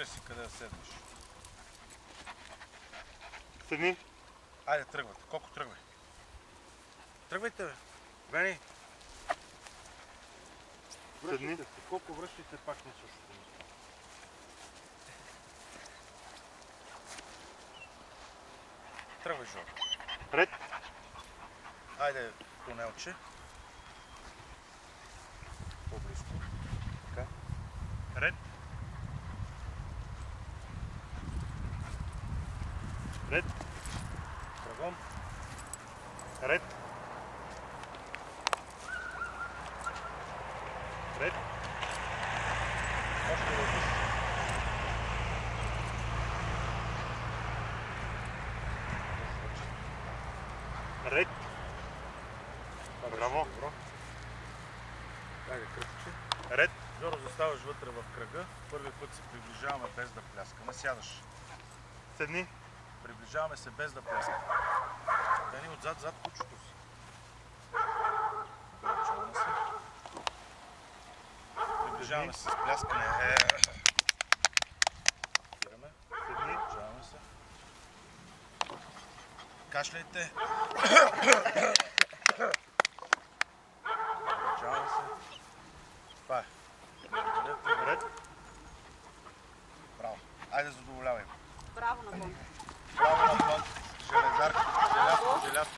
Избирай си къде да седнеш. Седни. Айде, тръгвате. Колко тръгвай? Тръгвайте, бе. Бени. Седни. Колко връщайте пак на същото место. Тръгвай, Жор. Ред. Айде, тунелче. По-близко. Така. Ред. Ред. Тръгвам. Ред. Ред. Още веднъж. Ред. Браво. Добро. Айде, кръгче. Ред. Жоро, заставаш вътре в кръга. Първи път се приближаваме без да пляскаме. Сядаш. Седни. Приближаваме се без да пляскаме. Бени, отзад, зад кучето си. Приближаваме се. Приближаваме се с пляскане. Спираме. Седни. Приближаваме се. Кашляйте. Приближаваме се. Това е.